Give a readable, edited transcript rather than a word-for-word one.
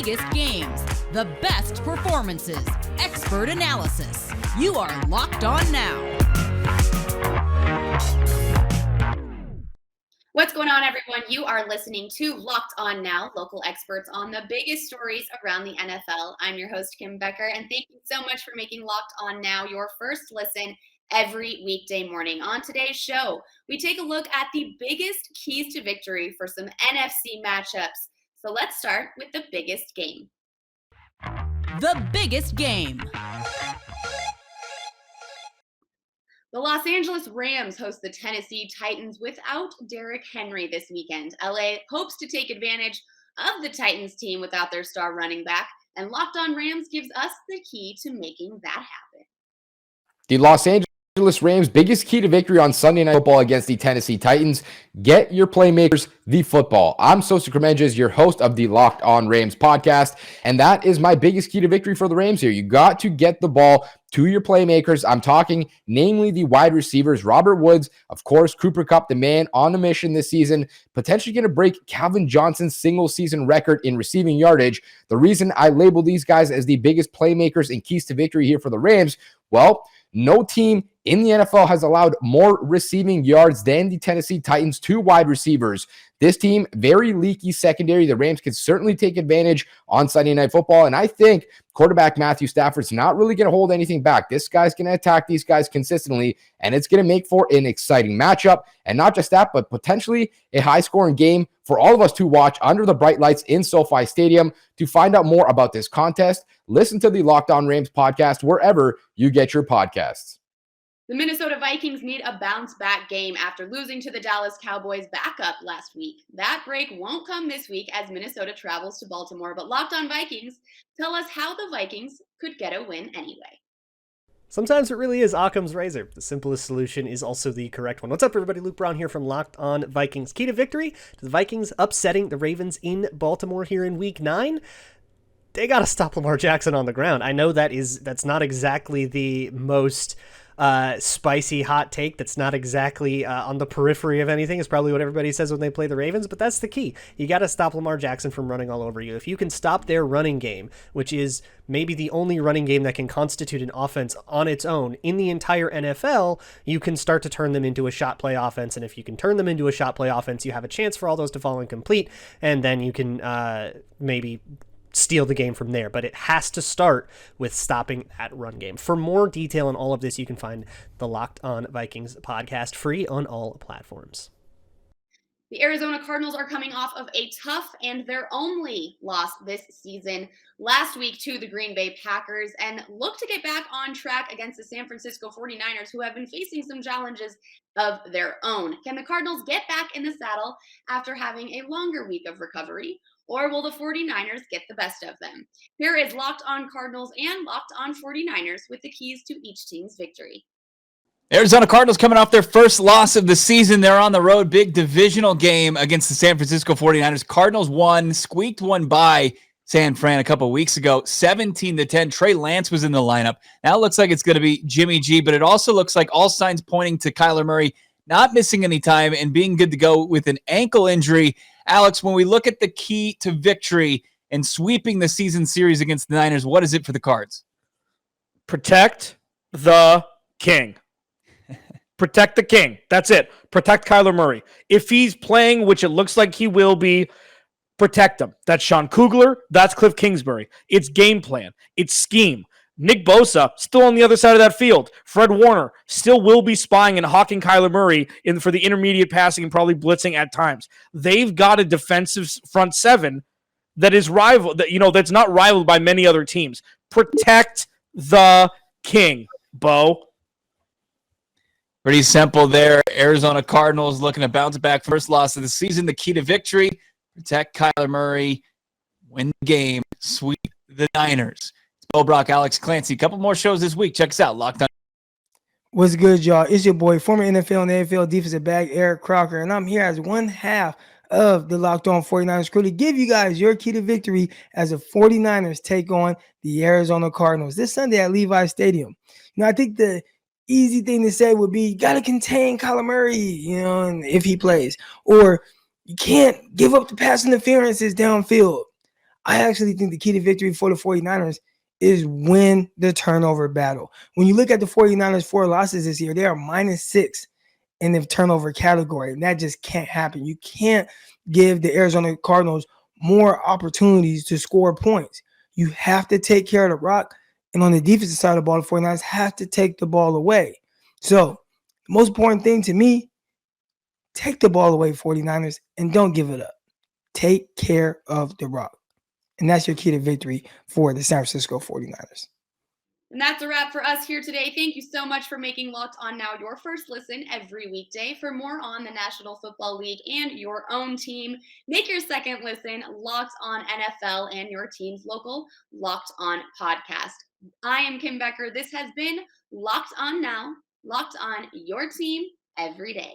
biggest games, the best performances, expert analysis. You are Locked On Now. What's going on, everyone? You are listening to Locked On Now, local experts on the biggest stories around the NFL. I'm your host, Kim Becker, and thank you so much for making Locked On Now your first listen every weekday morning. On today's show, we take a look at the biggest keys to victory for some NFC matchups. So let's start with the biggest game. The biggest game. The Los Angeles Rams host the Tennessee Titans without Derrick Henry this weekend. LA hopes to take advantage of the Titans team without their star running back, and Locked On Rams gives us the key to making that happen. The Los Angeles Rams' biggest key to victory on Sunday Night Football against the Tennessee Titans. Get your playmakers the football. I'm Sosa Cremenges, your host of the Locked On Rams podcast, and that is my biggest key to victory for the Rams here. You got to get the ball to your playmakers. I'm talking namely the wide receivers. Robert Woods, of course, Cooper Kupp, the man on a mission this season, potentially going to break Calvin Johnson's single season record in receiving yardage. The reason I label these guys as the biggest playmakers and keys to victory here for the Rams, well, no team in the NFL has allowed more receiving yards than the Tennessee Titans to wide receivers. This team, very leaky secondary. The Rams could certainly take advantage on Sunday Night Football, and I think quarterback Matthew Stafford's not really going to hold anything back. This guy's going to attack these guys consistently, and it's going to make for an exciting matchup. And not just that, but potentially a high-scoring game for all of us to watch under the bright lights in SoFi Stadium. To find out more about this contest, listen to the Locked On Rams podcast wherever you get your podcasts. The Minnesota Vikings need a bounce-back game after losing to the Dallas Cowboys backup last week. That break won't come this week as Minnesota travels to Baltimore, but Locked On Vikings tell us how the Vikings could get a win anyway. Sometimes it really is Occam's razor. The simplest solution is also the correct one. What's up, everybody? Luke Brown here from Locked On Vikings. Key to victory to the Vikings upsetting the Ravens in Baltimore here in Week 9. They got to stop Lamar Jackson on the ground. I know that's not exactly the most spicy hot take. That's not exactly on the periphery of anything. It's probably what everybody says when they play the Ravens, but that's the key. You got to stop Lamar Jackson from running all over you. If you can stop their running game, which is maybe the only running game that can constitute an offense on its own in the entire NFL, you can start to turn them into a shot play offense. And if you can turn them into a shot play offense, you have a chance for all those to fall incomplete, and then you can maybe steal the game from there. But it has to start with stopping that run game. For more detail on all of this, you can find the Locked On Vikings podcast free on all platforms. The Arizona Cardinals are coming off of a tough and their only loss this season last week to the Green Bay Packers, and look to get back on track against the San Francisco 49ers, who have been facing some challenges of their own. Can the Cardinals get back in the saddle after having a longer week of recovery? Or will the 49ers get the best of them? Here is Locked On Cardinals and Locked On 49ers with the keys to each team's victory. Arizona Cardinals coming off their first loss of the season. They're on the road. Big divisional game against the San Francisco 49ers. Cardinals squeaked one by San Fran a couple weeks ago, 17-10. Trey Lance was in the lineup. Now it looks like it's going to be Jimmy G, but it also looks like all signs pointing to Kyler Murray not missing any time and being good to go with an ankle injury. Alex, when we look at the key to victory and sweeping the season series against the Niners, what is it for the Cards? Protect the king. Protect the king. That's it. Protect Kyler Murray. If he's playing, which it looks like he will be, protect him. That's Sean Kugler. That's Cliff Kingsbury. It's game plan. It's scheme. Nick Bosa still on the other side of that field. Fred Warner still will be spying and hawking Kyler Murray for the intermediate passing and probably blitzing at times. They've got a defensive front seven that is that's not rivaled by many other teams. Protect the king, Bo. Pretty simple there. Arizona Cardinals looking to bounce back. First loss of the season. The key to victory: protect Kyler Murray, win the game, sweep the Niners. Bo Brock, Alex Clancy. A couple more shows this week. Check us out. Locked On. What's good, y'all? It's your boy, former NFL and AFL defensive back, Eric Crocker, and I'm here as one half of the Locked On 49ers crew to give you guys your key to victory as the 49ers take on the Arizona Cardinals this Sunday at Levi Stadium. I think the easy thing to say would be, you got to contain Kyler Murray, and if he plays. Or you can't give up the pass interferences downfield. I actually think the key to victory for the 49ers is win the turnover battle. When you look at the 49ers' 4 losses this year, they are -6 in the turnover category, and that just can't happen. You can't give the Arizona Cardinals more opportunities to score points. You have to take care of the rock, and on the defensive side of the ball, the 49ers have to take the ball away. So the most important thing to me, take the ball away, 49ers, and don't give it up. Take care of the rock. And that's your key to victory for the San Francisco 49ers. And that's a wrap for us here today. Thank you so much for making Locked On Now your first listen every weekday. For more on the National Football League and your own team, make your second listen Locked On NFL and your team's local Locked On podcast. I am Kim Becker. This has been Locked On Now, Locked On your team every day.